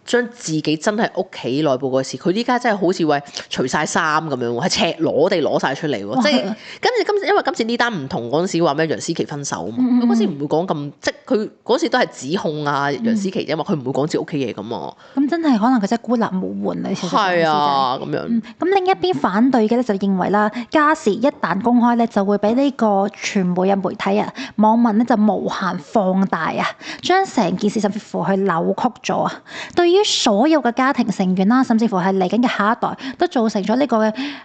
Speaker 2: 將自己真係屋企內部嘅事，佢依家真係好似喂除晒衫咁樣喎，係赤裸地攞晒出嚟喎，即係跟住因為今次呢單唔同嗰陣時話咩楊思琦分手啊嘛，佢嗰時唔會講咁，即係佢嗰時都係指控啊楊思琦啫嘛，佢唔會講自己屋企嘢咁嘛。咁
Speaker 1: 真係可能佢真係孤立無援啊！
Speaker 2: 係啊，咁樣。
Speaker 1: 咁另一邊反對嘅咧就認為啦，家事一旦公開咧，就會俾呢個傳媒媒體啊、網民咧就無限放大啊，將成件事甚至乎去扭曲咗啊，對於所有嘅家庭成員啦，甚至乎係嚟緊嘅下一代，都造成咗呢個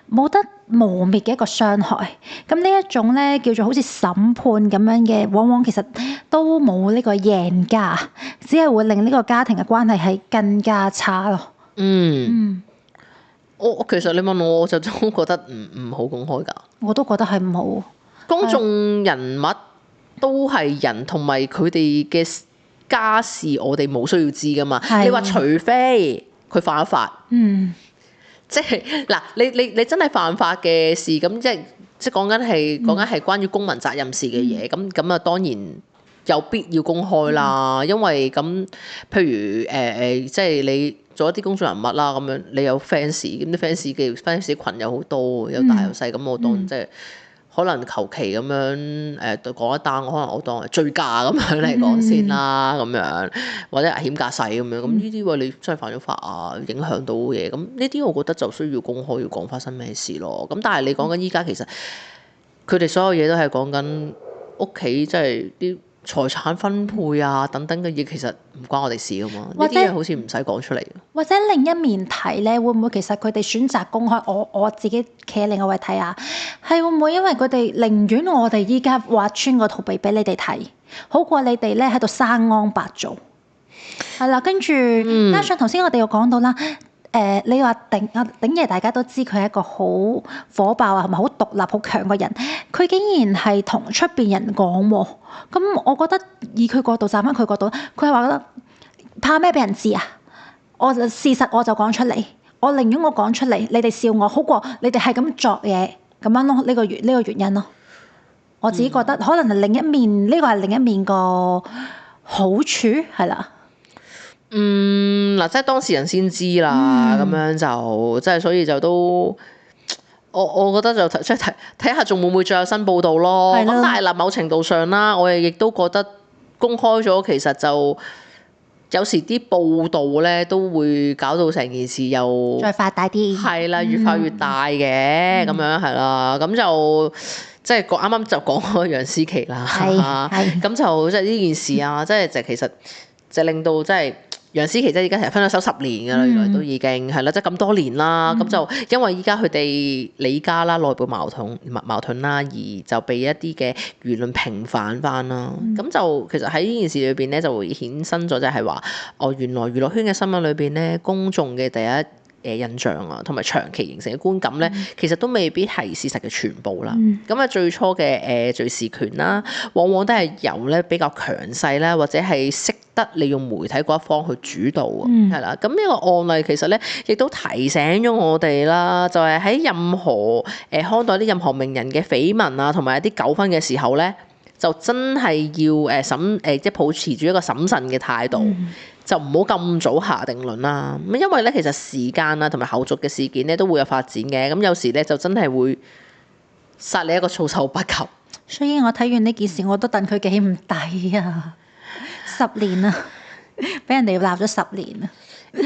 Speaker 1: 冇得磨滅嘅一個傷害。咁呢一種咧叫做好似審判咁樣嘅，往往其實都冇呢個贏家，只係會令呢個家庭嘅關係係更加差咯。
Speaker 2: 我其實你問我就都覺得唔好公開㗎。
Speaker 1: 我都覺得係唔好。
Speaker 2: 公眾人物都係人，同埋佢哋嘅家事我哋冇需要知噶嘛？你話除非佢犯咗法，即係嗱，你真係犯法嘅事，咁即係講緊係關於公民責任事嘅嘢，咁啊當然有必要公開啦，因為咁譬如即係你做一啲公眾人物啦，咁樣你有 fans，咁啲 fans 群有好多，有大有細，咁我當即係可能求其咁樣講一單，可能我當係醉駕咁樣嚟講先啦，咁樣或者危險駕駛咁樣，咁呢啲你真係犯咗法啊，影響到嘢，咁呢啲我覺得就需要公開，要講發生咩事咯。咁但係你講緊依家其實佢哋所有嘢都係講緊屋企，即係啲財產分配啊等等嘅嘢，其實唔關我哋事噶嘛。呢啲嘢好似唔使講出嚟。
Speaker 1: 或者另一面睇咧，會唔會其實佢哋選擇公開？我自己企喺另一位睇下，係會唔會因為佢哋寧願我哋依家挖穿個肚皮俾你哋睇，好過你哋咧喺度生安白做？係啦，跟住加上頭先我哋又講到啦。你話鼎爺大家都知佢係一個好火爆啊，係咪好獨立、好強嘅人？佢竟然係同出邊人講喎，咁我覺得以佢角度站翻佢角度，佢係話覺得怕咩俾人知啊？事實我就講出嚟，我寧願我講出嚟，你哋笑我好過你哋係咁作嘢咁樣咯。呢個原因咯，我自己覺得可能係另一面，呢個係另一面個好處係啦。
Speaker 2: 嗱，即係當事人先知啦，咁樣就即係所以就都，我覺得就即係睇下仲會唔會再有新報道咯。咁但係嗱，某程度上啦，我亦都覺得公開咗，其實就有時啲報道咧都會搞到成件事又
Speaker 1: 再發大啲，
Speaker 2: 係啦，越發越大嘅咁樣係啦，咁就即係啱啱就講開楊思琦啦，咁就即係呢件事啊，即係就其實就令到即係。楊思琦即係而家成日分咗手10年㗎啦，原來都已經係啦，即係咁多年啦，咁就因為依家佢哋李家啦內部矛盾啦，而就被一啲嘅輿論平反翻啦，咁就其實喺呢件事裏邊咧就會衍生咗，就係話原來娛樂圈嘅新聞裏邊咧，公眾嘅第一印象啊，同埋長期形成嘅觀感咧，其實都未必係事實嘅全部啦。咁啊，最初嘅敘事權啦，往往都係由咧比較強勢啦，或者係識得利用媒體嗰一方去主導啊，係啦。咁呢個案例其實咧，亦都提醒咗我哋啦，就係喺任何看待啲任何名人嘅緋聞啊，同埋一啲糾紛嘅時候咧，就真係要即係保持住一個審慎嘅態度。就唔好咁早下定論啦。咁因為咧，其實時間啊同埋後續嘅事件咧都會有發展嘅。咁有時咧就真係會殺你一個措手不及。
Speaker 1: 所以我睇完呢件事，我都戥佢幾唔抵啊！10年啊，俾人哋鬧咗10年啊！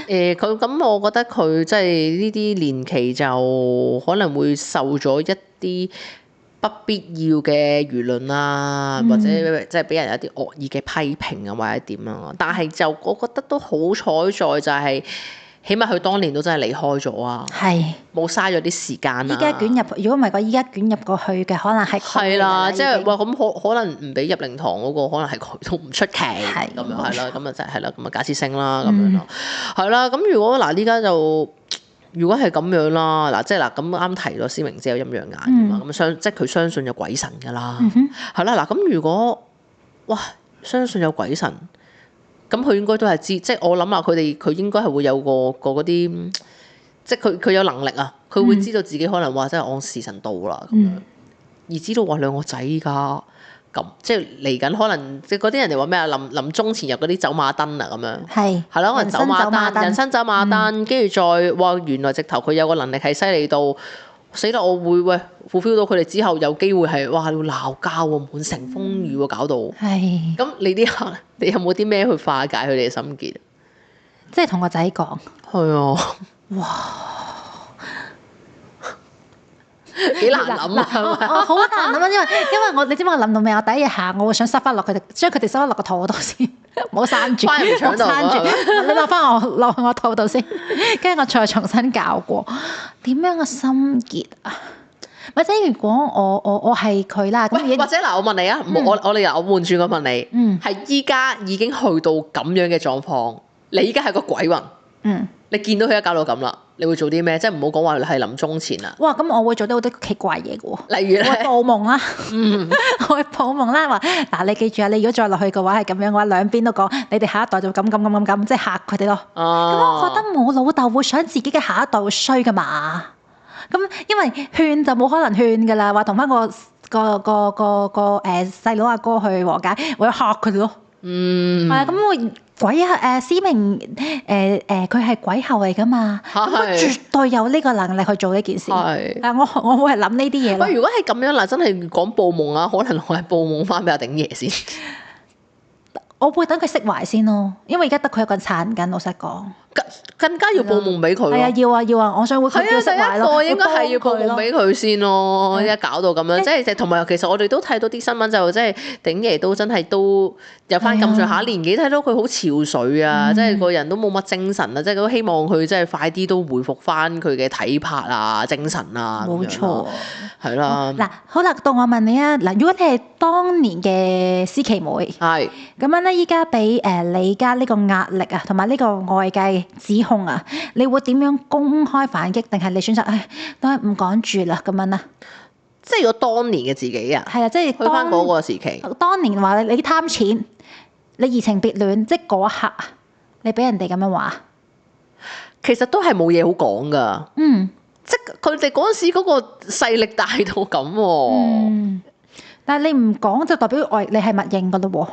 Speaker 2: 佢咁，我覺得佢即係呢啲年期就可能會受咗一啲不必要嘅輿論啊，或者即係俾人有啲惡意嘅批評啊，或者點啊。但係就我覺得都好彩在就係，起碼佢當年都真係離開咗啊，冇嘥咗啲時間啊。
Speaker 1: 依家捲入，如果唔係依家捲入過去嘅，可能係
Speaker 2: 係啦，即係話咁可能唔俾入靈堂嗰個，可能係佢都唔出奇咁樣係啦，咁啊就係啦，咁啊假設性啦咁樣咯，係啦。咁如果嗱依家就。如果係咁樣啦，嗱即係嗱咁啱提咗思明姐有陰陽眼㗎嘛，咁即係佢相信有鬼神㗎啦，係啦嗱咁如果哇相信有鬼神，咁佢應該都係知，即係我諗下佢應該係會有個嗰啲，即係佢有能力啊，佢會知道自己可能話真係按時辰到啦咁樣，而知道話兩個仔依家。咁即係嚟緊，可能即係嗰啲人哋話咩啊？臨終前入嗰啲走馬燈啊，咁樣係咯，可能走馬燈，人生走馬燈，跟住再話原來直頭佢有個能力係犀利到死啦！我會fulfill到佢哋之後有機會係哇要鬧交喎，滿城風雨喎，搞到係咁你啲客，你有冇啲咩去化解佢哋嘅心結？
Speaker 1: 即係同個仔講
Speaker 2: 係啊，哇！幾難諗啊！
Speaker 1: 好難諗啊！因為你知唔知我諗到咩？我第一日行，我會想塞翻落佢哋，將佢哋塞翻落個肚度先，唔好閂住，閂住，你落翻落我肚度先，跟住我再重新教過點樣個心結啊！或者如果我係佢啦，咁
Speaker 2: 或者嗱，我問你啊，我換轉個問你，係依家已經去到咁樣嘅狀況，你依家係個鬼魂，你見到佢一搞到咁啦。你會做啲咩？即係唔好講話係臨終前啦。
Speaker 1: 哇！咁我會做啲好多奇怪嘢嘅喎。
Speaker 2: 例如咧，
Speaker 1: 我會報夢啦。我會報夢啦，話嗱，你記住啊，你如果再落去嘅話係咁樣嘅話，兩邊都講，你哋下一代就咁，即係嚇佢哋咯。咁我覺得冇老豆會想自己嘅下一代會衰噶嘛。咁因為勸就冇可能勸㗎啦，話同翻個細佬阿哥去和解，我要嚇佢哋咯。係啊，咁思明佢係鬼后嚟噶嘛，咁佢絕對有呢個能力去做呢件事。
Speaker 2: 係
Speaker 1: 但我會係諗呢啲嘢咯。
Speaker 2: 喂，如果係咁樣嗱，真係講報夢啊，可能我係報夢翻俾阿鼎爺先。
Speaker 1: 我會等佢釋懷先咯，因為而家得佢一個人撐緊，老實講。
Speaker 2: 更加要報夢俾佢咯。
Speaker 1: 係啊，要啊，我想會佢要釋懷咯。
Speaker 2: 第一個應該係要報夢俾佢先咯，一搞到咁樣，即係同埋其實我哋都睇到啲新聞就即係鼎爺都真係都有翻咁上下年紀，睇到佢好憔悴啊，即係個人都冇乜精神啊，即係都希望佢即係快啲都回復翻佢嘅體魄啊、精神啊。
Speaker 1: 冇錯，
Speaker 2: 係啦。
Speaker 1: 嗱，好啦，到我問你啊，嗱，如果你係當年嘅思琪妹，
Speaker 2: 係
Speaker 1: 咁樣咧，依家俾你家呢個壓力啊，同埋呢個外界指控啊，你會點樣公開反擊，定係你選擇都係唔講住啦咁樣啊？
Speaker 2: 即係如果當年嘅自己啊，
Speaker 1: 係啊，即係
Speaker 2: 去翻嗰個時期，
Speaker 1: 當年話你貪錢，你移情別戀，即係嗰一刻，你俾人哋咁樣話，
Speaker 2: 其實都係冇嘢好講噶。即係佢哋嗰陣時嗰個勢力大到咁喎。
Speaker 1: 但係你唔講就代表你係默認噶咯喎。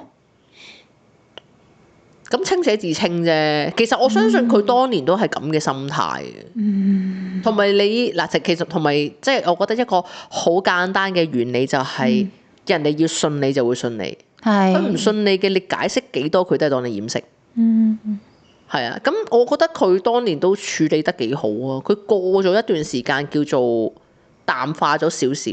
Speaker 2: 咁清寫自清啫，其實我相信佢當年都係咁嘅心態嘅。同埋你嗱，其實同埋即係我覺得一個好簡單嘅原理就係人哋要信你就會信你，佢唔信你嘅，你解釋幾多佢都係當你掩飾。係啊，咁我覺得佢當年都處理得幾好啊。佢過咗一段時間叫做淡化咗少少，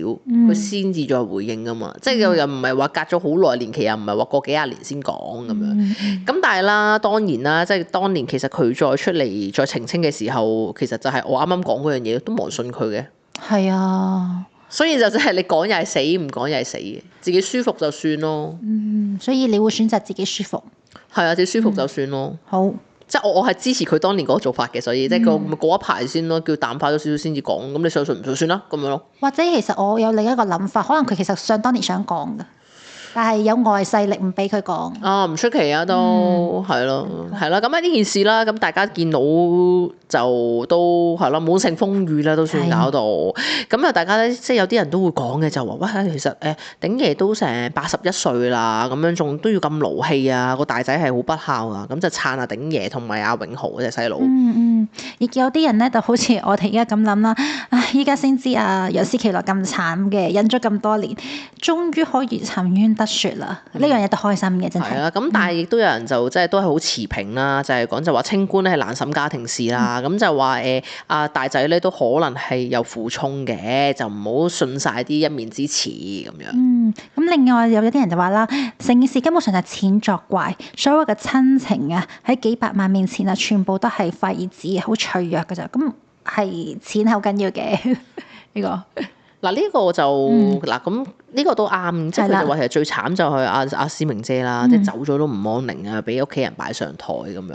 Speaker 2: 佢先至再回應噶嘛。即係又唔係話隔咗好耐年期，又唔係話過幾廿年先講咁樣。咁但係啦，當然啦，即係當年其實佢再出嚟再澄清嘅時候，其實就係我啱啱講嗰樣嘢，都冇人信佢嘅。
Speaker 1: 係啊，
Speaker 2: 所以就真係你講又係死，唔講又係死嘅，自己舒服就算咯。
Speaker 1: 所以你會選擇自己舒服。
Speaker 2: 係啊，自己舒服就算咯。
Speaker 1: 好。
Speaker 2: 即係我係支持佢當年嗰個做法嘅，所以即係佢過一排先咯，叫淡化咗少少先至講。咁你信唔信算啦，咁樣咯。或
Speaker 1: 者其實我有另一個諗法，可能佢其實想當年想講嘅，但係有外勢力唔俾佢講。
Speaker 2: 啊，唔出奇啊，都係咯，係啦。咁喺呢件事啦，咁大家見到就都係咯，滿城風雨啦，都算搞到。咁啊，大家咧即係有啲人都會講嘅，就話喂，其實鼎爺都成81歲啦，咁樣仲都要咁勞氣啊，個大仔係好不孝啊，咁就撐阿鼎爺同埋阿永豪嗰隻細佬。亦有啲人咧就好似我哋而家咁諗啦，依家先知楊思琦來咁慘嘅，忍咗咁多年，終於可以沉冤得雪啦！呢樣嘢都開心嘅，真係。係啊，咁但係亦都有人就即係都係好持平啦，就係講就話清官咧係難審家庭事啦，咁就話阿大仔咧都可能係有苦衷嘅，就唔好信晒啲一面之詞咁樣。
Speaker 1: 咁另外有啲人就話啦，成件事根本上係錢作怪，所有嘅親情啊喺幾百萬面前啊，全部都係廢紙，好脆弱㗎咋。咁係錢係好緊要嘅呢個。
Speaker 2: 嗱呢個就嗱咁呢個都啱，即係佢就話其實最慘就係阿思明姐啦，即係走咗都唔安寧啊，俾屋企人擺上台咁樣。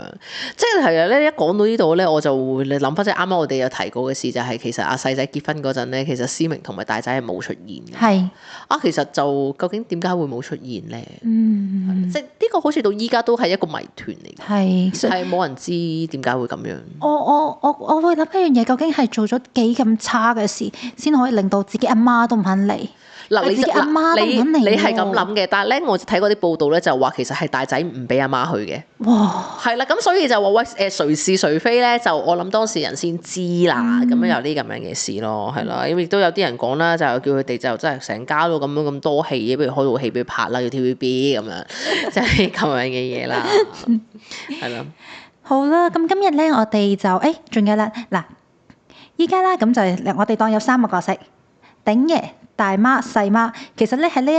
Speaker 2: 即係係啊咧，一講到呢度咧，我就會你諗翻即係啱啱我哋有提過嘅事，就係其實阿細仔結婚嗰陣咧，其實思明同埋大仔係冇出現嘅。係啊，其實就究竟點解會冇出現咧？即係呢個好似到依家都係一個謎團嚟嘅，係冇人知點解會咁樣。
Speaker 1: 我會諗一樣嘢，究竟係做咗幾咁差嘅事，先可以令到自己阿媽都唔肯嚟。
Speaker 2: 嗱，
Speaker 1: 自己阿媽都唔肯嚟。
Speaker 2: 你係咁諗嘅，但係咧，我睇過啲報道咧，就話其實係大仔唔俾阿媽去嘅。哇！係啦，咁所以就話喂誰是誰非咧？就我諗當事人先知啦。咁樣有啲咁樣嘅事咯，係啦。咁亦都有啲人講啦，就叫佢哋就真係成家都咁多戲，不如開套戲俾佢拍啦，要 TVB 咁樣，即係咁樣嘅嘢啦。係啦。
Speaker 1: 好啦，咁今日咧，我哋就仲有啦。嗱，依家啦，咁就我哋當有3個角色：鼎爺、大媽、細媽。其實咧喺呢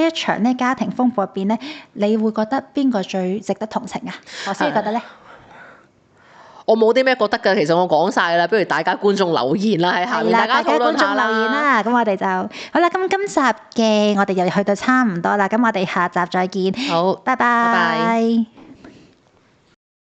Speaker 1: 一場咧家庭風暴入邊咧，你會覺得邊個最值得同情啊？何師你覺得咧？
Speaker 2: 我冇啲咩覺得㗎，其實我講晒啦。不如大家觀眾留言啦，喺下面大家討論下啦。
Speaker 1: 留言啦，咁我哋就好啦。咁今集嘅我哋又去到差唔多啦，咁我哋下集再見。
Speaker 2: 好，
Speaker 1: 拜拜。